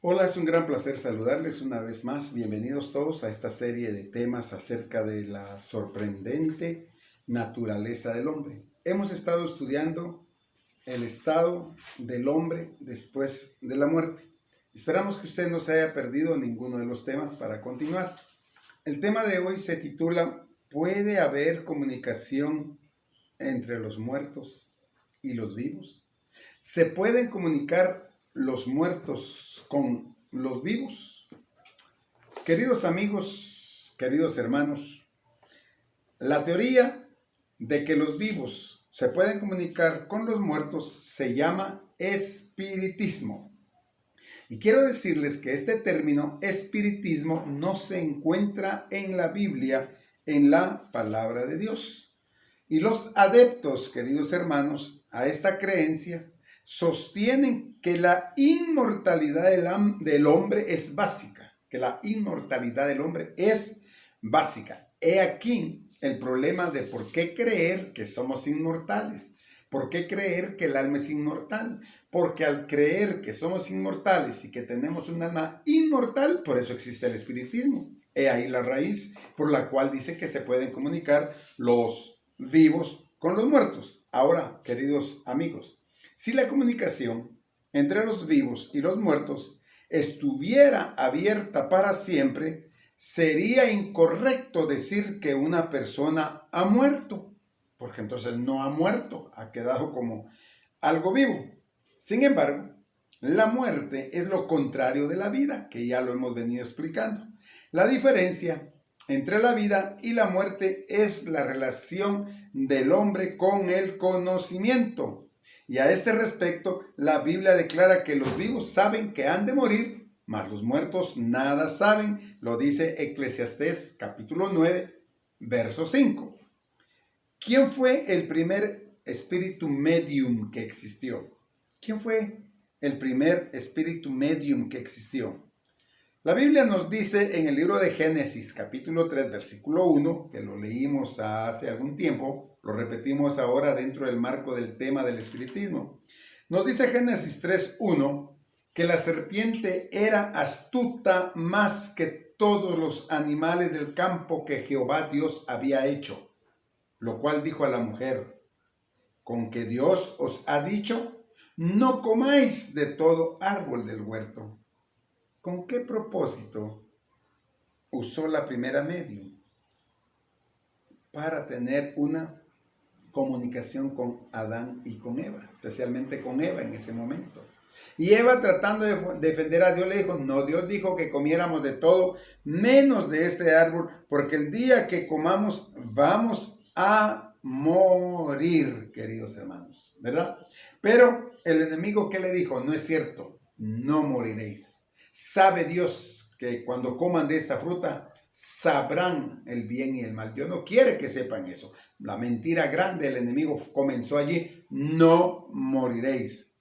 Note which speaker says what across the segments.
Speaker 1: Hola, es un gran placer saludarles una vez más. Bienvenidos todos a esta serie de temas acerca de la sorprendente naturaleza del hombre. Hemos estado estudiando el estado del hombre después de la muerte. Esperamos que usted no se haya perdido ninguno de los temas para continuar. El tema de hoy se titula ¿Puede haber comunicación entre los muertos y los vivos? ¿Se pueden comunicar los muertos con los vivos? Queridos amigos, queridos hermanos, la teoría de que los vivos se pueden comunicar con los muertos se llama espiritismo. Y quiero decirles que este término espiritismo no se encuentra en la Biblia, en la palabra de Dios. Y los adeptos, queridos hermanos, a esta creencia sostienen que la inmortalidad del hombre es básica, que la inmortalidad del hombre es básica. He aquí el problema de por qué creer que somos inmortales. ¿Por qué creer que el alma es inmortal? Porque al creer que somos inmortales y que tenemos un alma inmortal, por eso existe el espiritismo. He ahí la raíz por la cual dice que se pueden comunicar los vivos con los muertos. Ahora, queridos amigos, si la comunicación entre los vivos y los muertos estuviera abierta para siempre, sería incorrecto decir que una persona ha muerto, porque entonces no ha muerto, ha quedado como algo vivo. Sin embargo, la muerte es lo contrario de la vida, que ya lo hemos venido explicando. La diferencia entre la vida y la muerte es la relación del hombre con el conocimiento. Y a este respecto, la Biblia declara que los vivos saben que han de morir, mas los muertos nada saben. Lo dice Eclesiastés capítulo 9, verso 5. ¿Quién fue el primer espíritu medium que existió? ¿Quién fue el primer espíritu medium que existió? La Biblia nos dice en el libro de Génesis, capítulo 3, versículo 1, que lo leímos hace algún tiempo, lo repetimos ahora dentro del marco del tema del espiritismo. Nos dice Génesis 3, 1, que la serpiente era astuta más que todos los animales del campo que Jehová Dios había hecho, lo cual dijo a la mujer: con que Dios os ha dicho, no comáis de todo árbol del huerto. ¿Con qué propósito usó la primera medium? Para tener una comunicación con Adán y con Eva, especialmente con Eva en ese momento. Y Eva, tratando de defender a Dios, le dijo: no, Dios dijo que comiéramos de todo menos de este árbol, porque el día que comamos vamos a morir, queridos hermanos, ¿verdad? Pero el enemigo, ¿qué le dijo? No es cierto, no moriréis. Sabe Dios que cuando coman de esta fruta sabrán el bien y el mal. Dios no quiere que sepan eso. La mentira grande del enemigo comenzó allí: no moriréis.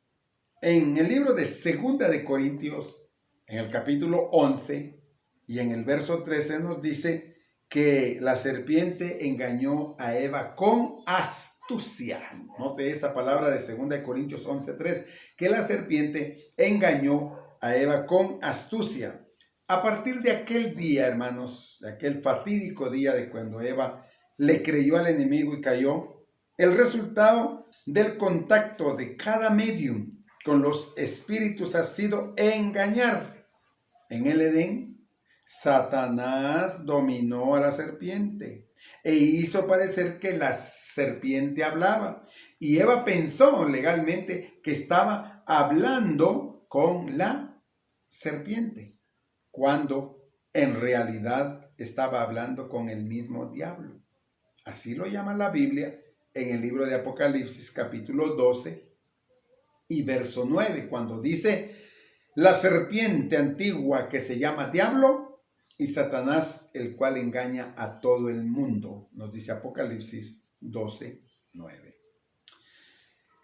Speaker 1: En el libro de Segunda de Corintios, en el capítulo 11 y en el verso 13 nos dice que la serpiente engañó a Eva con astucia. Note esa palabra de 2 Corintios 11:3, que la serpiente engañó a Eva con astucia. A partir de aquel día, hermanos, de aquel fatídico día de cuando Eva le creyó al enemigo y cayó, el resultado del contacto de cada medium con los espíritus ha sido engañar. En el Edén, Satanás dominó a la serpiente e hizo parecer que la serpiente hablaba. Y Eva pensó legalmente que estaba hablando con la serpiente, cuando en realidad estaba hablando con el mismo diablo. Así lo llama la Biblia en el libro de Apocalipsis capítulo 12 y verso 9, cuando dice: la serpiente antigua que se llama diablo y Satanás, el cual engaña a todo el mundo. Nos dice Apocalipsis 12, 9.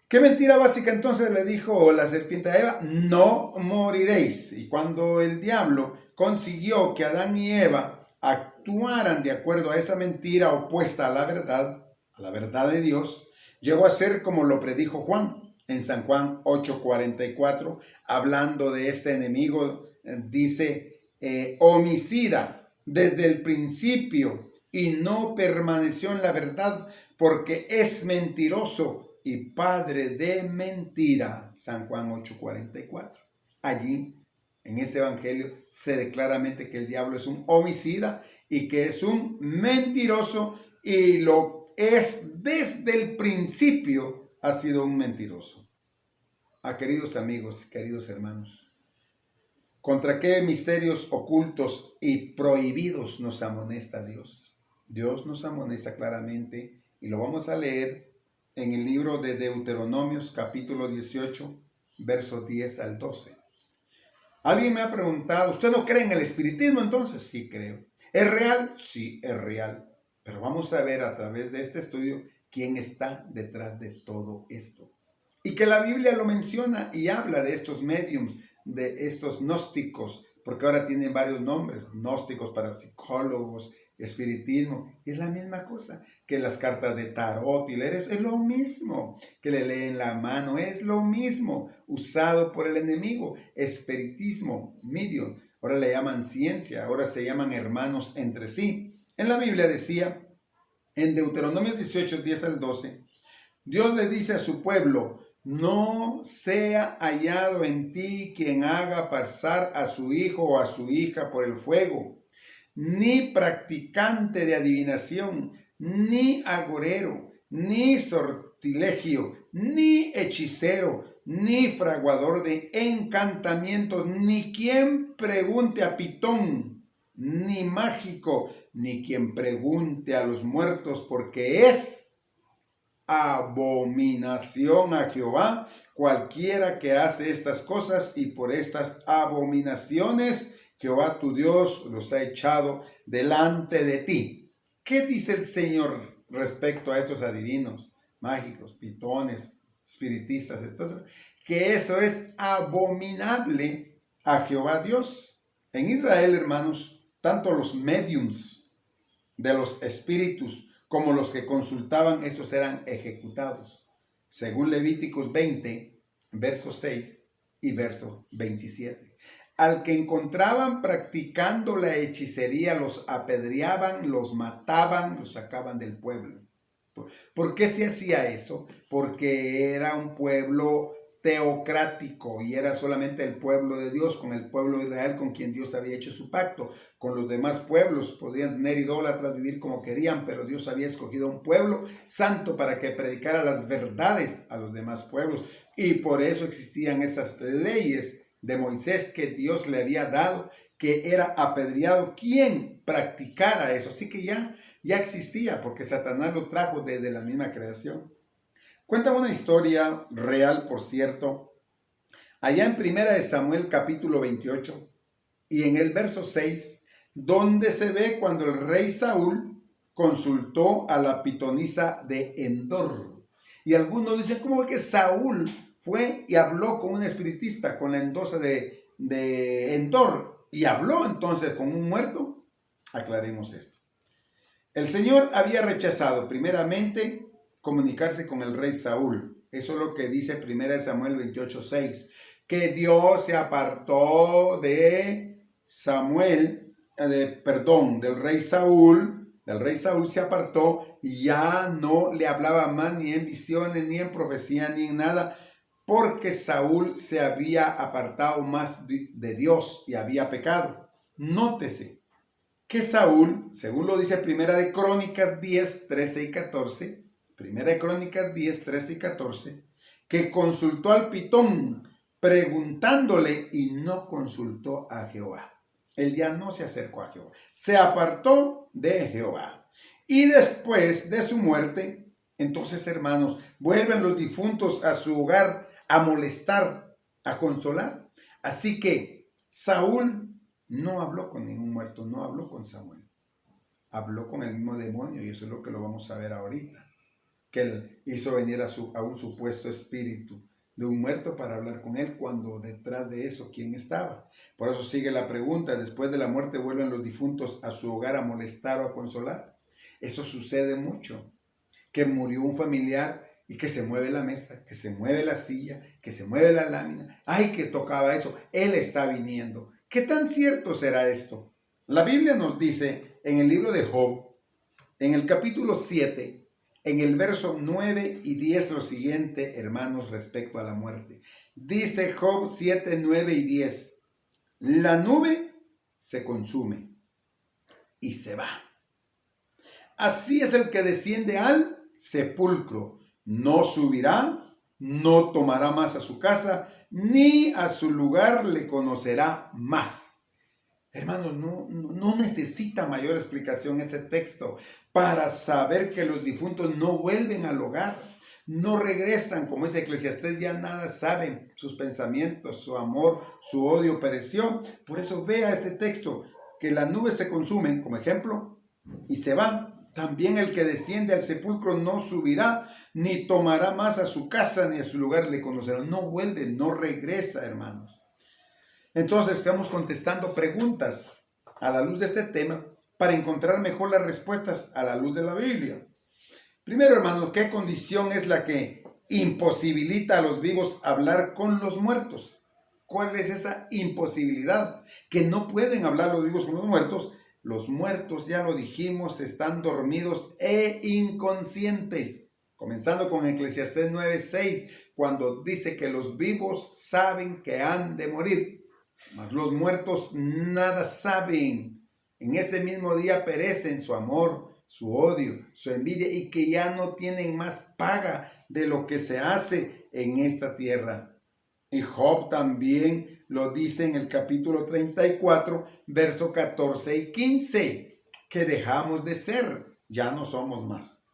Speaker 1: ¿Qué mentira básica entonces le dijo la serpiente a Eva? No moriréis. Y cuando el diablo consiguió que Adán y Eva actuaran de acuerdo a esa mentira opuesta a la verdad de Dios, llegó a ser como lo predijo Juan en San Juan 8:44, hablando de este enemigo dice homicida desde el principio y no permaneció en la verdad porque es mentiroso y padre de mentira. San Juan 8:44. Allí, en ese evangelio, se declara claramente que el diablo es un homicida y que es un mentiroso, y lo es desde el principio, ha sido un mentiroso. Queridos amigos, queridos hermanos, ¿contra qué misterios ocultos y prohibidos nos amonesta Dios? Dios nos amonesta claramente, y lo vamos a leer en el libro de Deuteronomios, capítulo 18, versos 10 al 12. Alguien me ha preguntado, ¿usted no cree en el espiritismo entonces? Sí creo. ¿Es real? Sí, es real. Pero vamos a ver a través de este estudio quién está detrás de todo esto. Y que la Biblia lo menciona y habla de estos mediums, de estos gnósticos, porque ahora tienen varios nombres, gnósticos, parapsicólogos, espiritismo, y es la misma cosa que las cartas de tarot y leer, es lo mismo, que le leen la mano, es lo mismo, usado por el enemigo, espiritismo, medium, ahora le llaman ciencia, ahora se llaman hermanos entre sí. En la Biblia decía, en Deuteronomio 18, 10 al 12, Dios le dice a su pueblo: no sea hallado en ti quien haga pasar a su hijo o a su hija por el fuego, ni practicante de adivinación, ni agorero, ni sortilegio, ni hechicero, ni fraguador de encantamientos, ni quien pregunte a Pitón, ni mágico, ni quien pregunte a los muertos, porque es abominación a Jehová cualquiera que hace estas cosas, y por estas abominaciones Jehová tu Dios los ha echado delante de ti. ¿Qué dice el Señor respecto a estos adivinos, mágicos, pitones, espiritistas? Entonces, que eso es abominable a Jehová Dios. En Israel, hermanos, tanto los mediums de los espíritus como los que consultaban, esos eran ejecutados, según Levíticos 20, verso 6 y verso 27. Al que encontraban practicando la hechicería, los apedreaban, los mataban, los sacaban del pueblo. ¿Por qué se hacía eso? Porque era un pueblo teocrático y era solamente el pueblo de Dios, con el pueblo de Israel, con quien Dios había hecho su pacto. Con los demás pueblos podían tener idólatras, vivir como querían, pero Dios había escogido un pueblo santo para que predicara las verdades a los demás pueblos, y por eso existían esas leyes de Moisés que Dios le había dado, que era apedreado quien practicara eso. Así que ya existía, porque Satanás lo trajo desde la misma creación. Cuenta una historia real, por cierto, allá en 1 Samuel capítulo 28 y en el verso 6, donde se ve cuando el rey Saúl consultó a la pitonisa de Endor. Y algunos dicen, ¿cómo que Saúl fue y habló con un espiritista, con la endosa de Endor, y habló entonces con un muerto? Aclaremos esto. El Señor había rechazado primeramente comunicarse con el rey Saúl. Eso es lo que dice 1 Samuel 28:6, que Dios se apartó de del rey Saúl. El rey Saúl se apartó y ya no le hablaba más, ni en visiones, ni en profecía, ni en nada, porque Saúl se había apartado más de Dios y había pecado. Nótese que Saúl, según lo dice Primera de Crónicas 10, 13 y 14, Primera de Crónicas 10, 13 y 14, que consultó al pitón preguntándole y no consultó a Jehová. Él ya no se acercó a Jehová, se apartó de Jehová. Y después de su muerte, entonces, hermanos, vuelven los difuntos a su hogar a molestar, a consolar. Así que Saúl no habló con ningún muerto, no habló con Samuel. Habló con el mismo demonio, y eso es lo que lo vamos a ver ahorita. Que él hizo venir a un supuesto espíritu de un muerto para hablar con él, cuando detrás de eso, ¿quién estaba? Por eso sigue la pregunta: ¿después de la muerte vuelven los difuntos a su hogar a molestar o a consolar? Eso sucede mucho, que murió un familiar y que se mueve la mesa, que se mueve la silla, que se mueve la lámina. ¡Ay, que tocaba eso! Él está viniendo. ¿Qué tan cierto será esto? La Biblia nos dice en el libro de Job, en el capítulo 7, en el verso 9 y 10 lo siguiente, hermanos, respecto a la muerte. Dice Job 7, 9 y 10. La nube se consume y se va. Así es el que desciende al sepulcro. No subirá, no tomará más a su casa, ni a su lugar le conocerá más. Hermanos, no necesita mayor explicación ese texto para saber que los difuntos no vuelven al hogar, no regresan, como dice Eclesiastés, ya nada saben, sus pensamientos, su amor, su odio pereció. Por eso vea este texto, que las nubes se consumen, como ejemplo, y se van. También el que desciende al sepulcro no subirá, ni tomará más a su casa, ni a su lugar le conocerá. No vuelve, no regresa, hermanos. Entonces estamos contestando preguntas a la luz de este tema para encontrar mejor las respuestas a la luz de la Biblia. Primero, hermanos, ¿qué condición es la que imposibilita a los vivos hablar con los muertos? ¿Cuál es esa imposibilidad? Que no pueden hablar los vivos con los muertos. Los muertos, ya lo dijimos, están dormidos e inconscientes. Comenzando con Eclesiastés 9:6, cuando dice que los vivos saben que han de morir, mas los muertos nada saben. En ese mismo día perecen su amor, su odio, su envidia, y que ya no tienen más paga de lo que se hace en esta tierra. Y Job también lo dice en el capítulo 34, verso 14 y 15, que dejamos de ser, ya no somos más.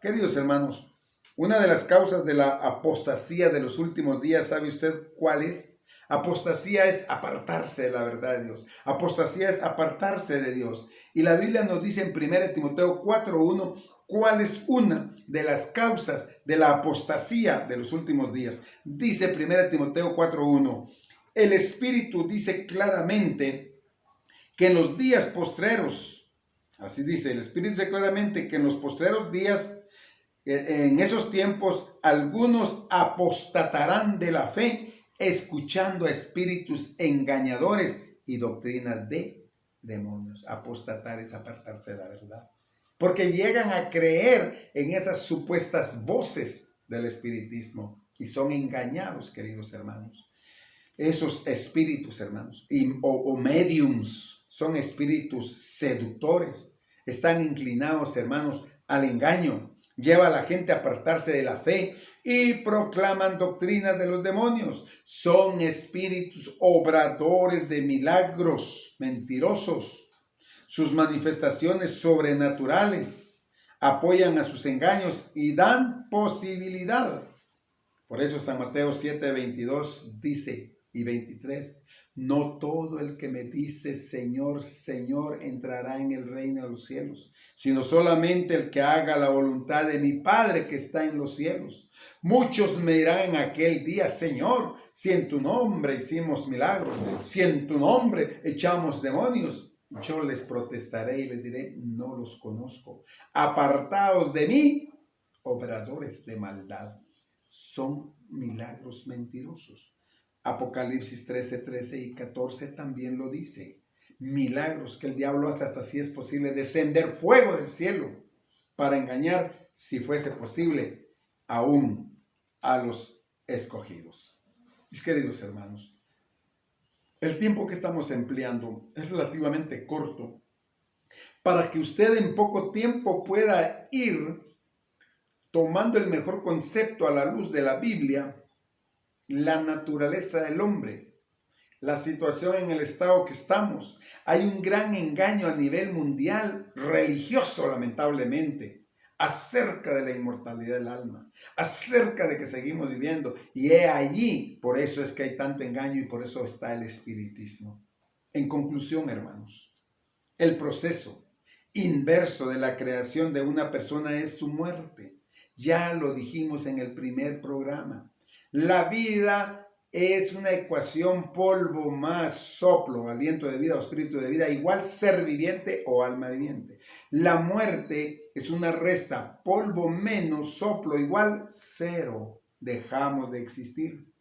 Speaker 1: Queridos hermanos, una de las causas de la apostasía de los últimos días, ¿sabe usted cuál es? Apostasía es apartarse de la verdad de Dios. Apostasía es apartarse de Dios. Y la Biblia nos dice en 1 Timoteo 4:1 cuál es una de las causas de la apostasía de los últimos días. Dice 1 Timoteo 4:1. El Espíritu dice claramente que en los días postreros, así dice, el Espíritu dice claramente que en los postreros días, en esos tiempos, algunos apostatarán de la fe, escuchando a espíritus engañadores y doctrinas de demonios. Apostatar es apartarse de la verdad, porque llegan a creer en esas supuestas voces del espiritismo y son engañados, queridos hermanos. Esos espíritus, hermanos, o mediums, son espíritus seductores, están inclinados, hermanos, al engaño. Lleva a la gente a apartarse de la fe y proclaman doctrinas de los demonios. Son espíritus obradores de milagros, mentirosos. Sus manifestaciones sobrenaturales apoyan a sus engaños y dan posibilidad. Por eso San Mateo 7:22 dice y 23, no todo el que me dice Señor, Señor entrará en el reino de los cielos, sino solamente el que haga la voluntad de mi Padre que está en los cielos. Muchos me dirán en aquel día, Señor, si en tu nombre hicimos milagros, si en tu nombre echamos demonios. Yo les protestaré y les diré, no los conozco. Apartaos de mí, obradores de maldad. Son milagros mentirosos. Apocalipsis 13 y 14 también lo dice. Milagros que el diablo hace hasta si es posible descender fuego del cielo para engañar, si fuese posible, aún a los escogidos. Mis queridos hermanos, el tiempo que estamos empleando es relativamente corto para que usted en poco tiempo pueda ir tomando el mejor concepto a la luz de la Biblia, la naturaleza del hombre, la situación en el estado que estamos. Hay un gran engaño a nivel mundial, religioso lamentablemente, acerca de la inmortalidad del alma, acerca de que seguimos viviendo. Y he allí, por eso es que hay tanto engaño y por eso está el espiritismo. En conclusión, hermanos, el proceso inverso de la creación de una persona es su muerte. Ya lo dijimos en el primer programa. La vida es una ecuación polvo más soplo, aliento de vida o espíritu de vida, igual ser viviente o alma viviente. La muerte es una resta, polvo menos soplo igual cero. Dejamos de existir.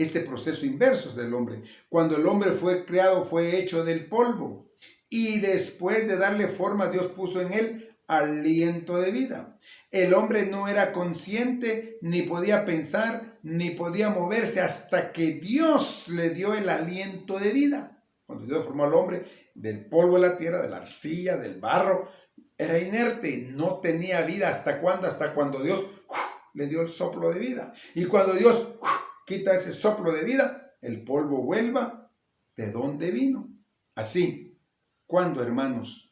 Speaker 1: este proceso inverso del hombre. Cuando el hombre fue creado, fue hecho del polvo. Y después de darle forma, Dios puso en él aliento de vida. El hombre no era consciente, ni podía pensar, ni podía moverse hasta que Dios le dio el aliento de vida. Cuando Dios formó al hombre del polvo de la tierra, de la arcilla, del barro, era inerte, no tenía vida. ¿Hasta cuándo? Hasta cuando Dios le dio el soplo de vida. Y cuando Dios quita ese soplo de vida, el polvo vuelva de donde vino. Así, cuando, hermanos,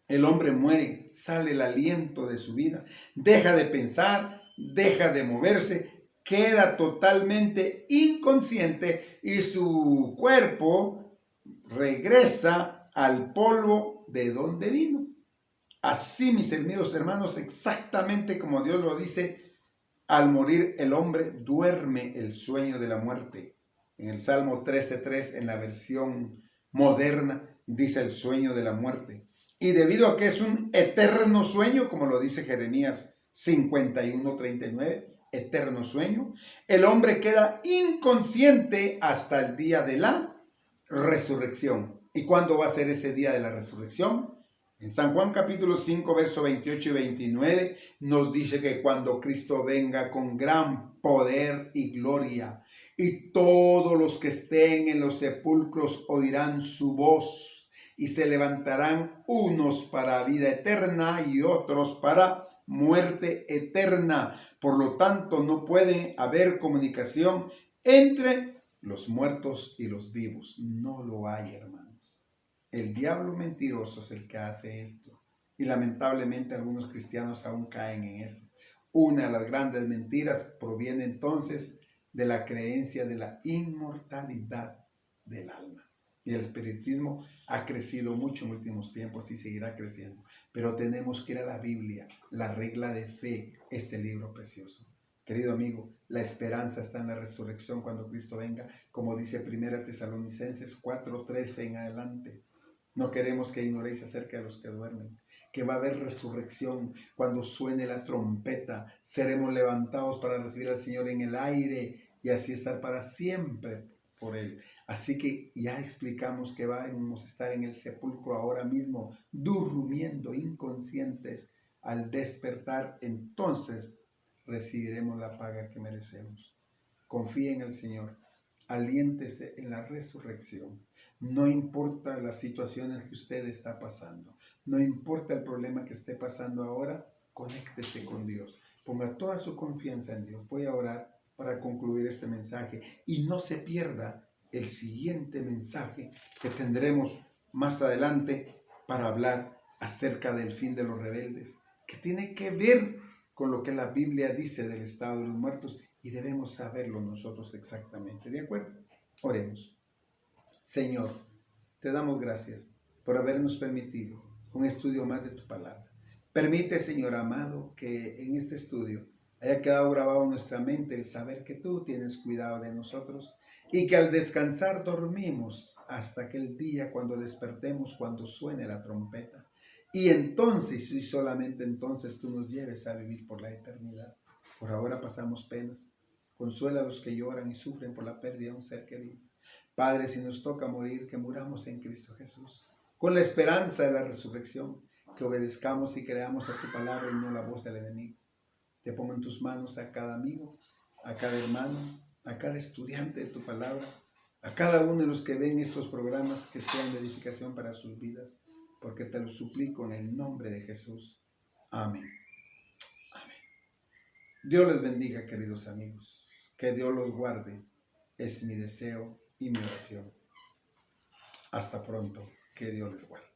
Speaker 1: el hombre muere, sale el aliento de su vida, deja de pensar, deja de moverse, queda totalmente inconsciente y su cuerpo regresa al polvo de donde vino. Así, mis queridos hermanos, exactamente como Dios lo dice, al morir el hombre duerme el sueño de la muerte. En el Salmo 13:3, en la versión moderna, dice el sueño de la muerte. Y debido a que es un eterno sueño, como lo dice Jeremías 51:39, eterno sueño, el hombre queda inconsciente hasta el día de la resurrección. ¿Y cuándo va a ser ese día de la resurrección? En San Juan capítulo 5, verso 28 y 29 nos dice que cuando Cristo venga con gran poder y gloria, y todos los que estén en los sepulcros oirán su voz, y se levantarán unos para vida eterna y otros para muerte eterna. Por lo tanto, no puede haber comunicación entre los muertos y los vivos. No lo hay, hermanos. El diablo mentiroso es el que hace esto. Y lamentablemente algunos cristianos aún caen en eso. Una de las grandes mentiras proviene entonces de la creencia de la inmortalidad del alma. Y el espiritismo ha crecido mucho en últimos tiempos y seguirá creciendo. Pero tenemos que ir a la Biblia, la regla de fe, este libro precioso. Querido amigo, la esperanza está en la resurrección cuando Cristo venga, como dice 1 Tesalonicenses 4:13 en adelante. No queremos que ignoréis acerca de los que duermen, que va a haber resurrección cuando suene la trompeta. Seremos levantados para recibir al Señor en el aire y así estar para siempre por Él. Así que ya explicamos que vamos a estar en el sepulcro ahora mismo, durmiendo, inconscientes. Al despertar, entonces recibiremos la paga que merecemos. Confíe en el Señor. Aliéntese en la resurrección. No importa las situaciones que usted está pasando, no importa el problema que esté pasando ahora, conéctese con Dios. Ponga toda su confianza en Dios. Voy a orar para concluir este mensaje y no se pierda el siguiente mensaje que tendremos más adelante para hablar acerca del fin de los rebeldes, que tiene que ver con lo que la Biblia dice del estado de los muertos. Y debemos saberlo nosotros exactamente, ¿de acuerdo? Oremos. Señor, te damos gracias por habernos permitido un estudio más de tu palabra. Permite, Señor amado, que en este estudio haya quedado grabado en nuestra mente el saber que tú tienes cuidado de nosotros y que al descansar dormimos hasta aquel día cuando despertemos, cuando suene la trompeta. Y entonces, y solamente entonces, tú nos lleves a vivir por la eternidad. Por ahora pasamos penas. Consuela a los que lloran y sufren por la pérdida de un ser querido. Padre, si nos toca morir, que muramos en Cristo Jesús, con la esperanza de la resurrección, que obedezcamos y creamos a tu palabra y no la voz del enemigo. Te pongo en tus manos a cada amigo, a cada hermano, a cada estudiante de tu palabra, a cada uno de los que ven estos programas, que sean de edificación para sus vidas, porque te lo suplico en el nombre de Jesús. Amén. Dios les bendiga, queridos amigos. Que Dios los guarde. Es mi deseo y mi oración. Hasta pronto. Que Dios les guarde.